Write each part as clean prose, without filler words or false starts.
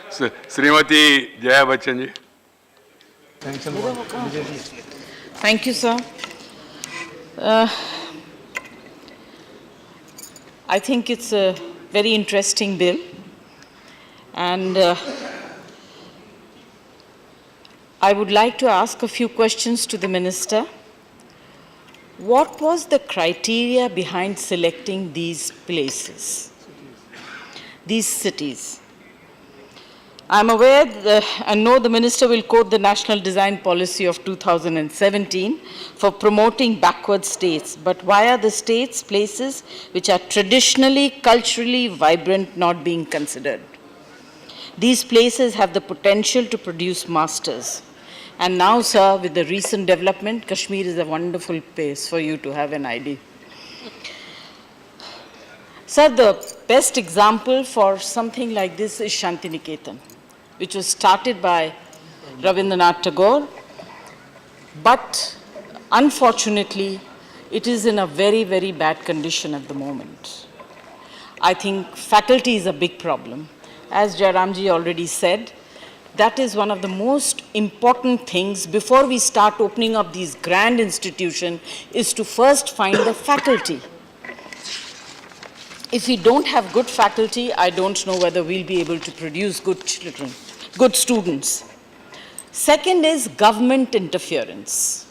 Srimati Jaya Bachchan ji. Thank you, sir. Uh, I think it's a very interesting bill, and I would like to ask a few questions to the Minister. What was the criteria behind selecting these places, these cities? I'm aware and know the Minister will quote the National Design Policy of 2017 for promoting backward states. But why are the states, places which are traditionally, culturally vibrant not being considered? These places have the potential to produce masters. And now, sir, with the recent development, Kashmir is a wonderful place for you to have an idea. Sir, the best example for something like this is Shantiniketan, which was started by Rabindranath Tagore, but unfortunately, it is in a very, very bad condition at the moment. I think faculty is a big problem. As Jairamji already said, that is one of the most important things before we start opening up these grand institutions, is to first find the faculty. If we don't have good faculty, I don't know whether we'll be able to produce good children, good students. Second is government interference.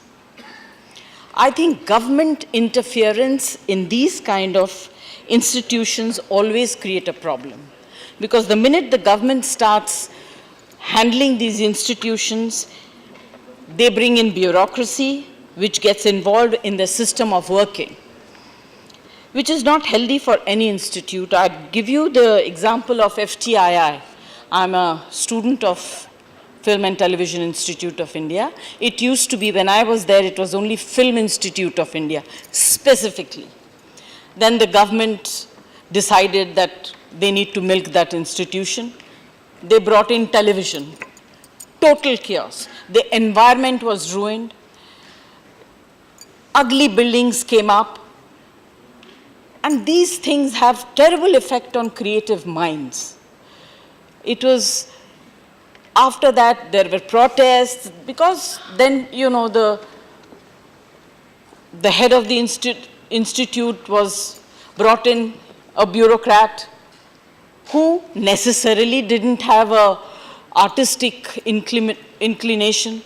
I think government interference in these kind of institutions always create a problem. Because the minute the government starts handling these institutions, they bring in bureaucracy, which gets involved in the system of working, which is not healthy for any institute. I'll give you the example of FTII. I'm a student of Film and Television Institute of India. It used to be, when I was there, it was only Film Institute of India, specifically. Then the government decided that they need to milk that institution. They brought in television. Total chaos. The environment was ruined. Ugly buildings came up. And these things have terrible effect on creative minds. It was, after that, there were protests, because then, you know, the head of the institute was brought in, a bureaucrat who necessarily didn't have a artistic inclination,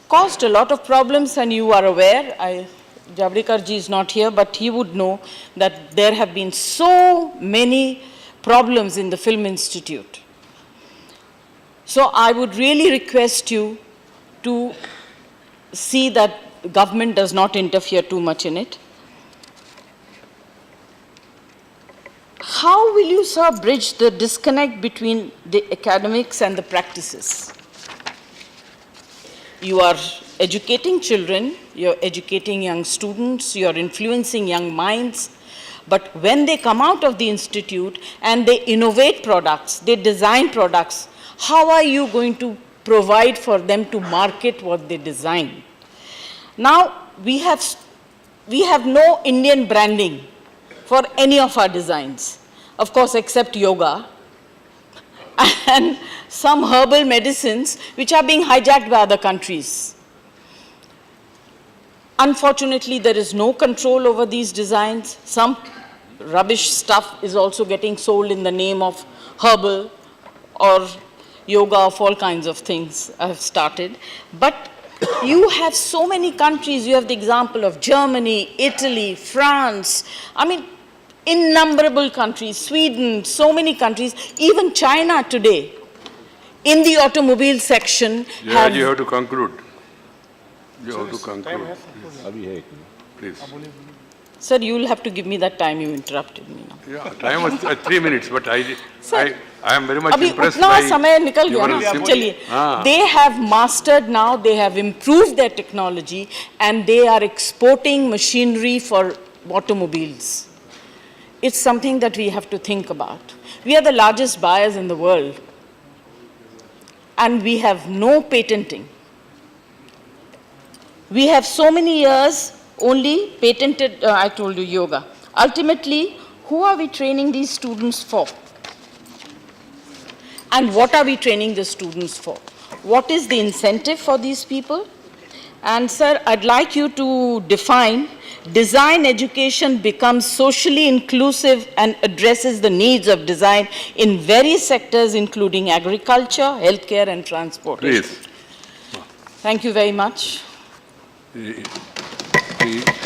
caused a lot of problems, and you are aware, Javadekar ji is not here, but he would know that there have been so many problems in the Film Institute. So I would really request you to see that the government does not interfere too much in it. How will you, sir, bridge the disconnect between the academics and the practices? You are educating children, you're educating young students, you're influencing young minds, but when they come out of the institute and they innovate products, they design products, how are you going to provide for them to market what they design? Now, we have no Indian branding for any of our designs, of course, except yoga and some herbal medicines which are being hijacked by other countries. Unfortunately, there is no control over these designs. Some rubbish stuff is also getting sold in the name of herbal or yoga, of all kinds of things I have started. But you have so many countries. You have the example of Germany, Italy, France. I mean, innumerable countries, Sweden, so many countries, even China today, in the automobile section. Yeah, you have to conclude. You have to conclude. Please. Sir, you will have to give me that time. You interrupted me now. Yeah, time was 3 minutes, but I am very much impressed by... समय निकल गया ना, चलिए. They have mastered now, they have improved their technology, and they are exporting machinery for automobiles. It's something that we have to think about. We are the largest buyers in the world, and we have no patenting. We have so many years only patented, I told you, yoga. Ultimately, who are we training these students for? And what are we training the students for? What is the incentive for these people? And sir, I'd like you to define design education becomes socially inclusive and addresses the needs of design in various sectors including agriculture, healthcare and transportation. Please. Thank you very much. The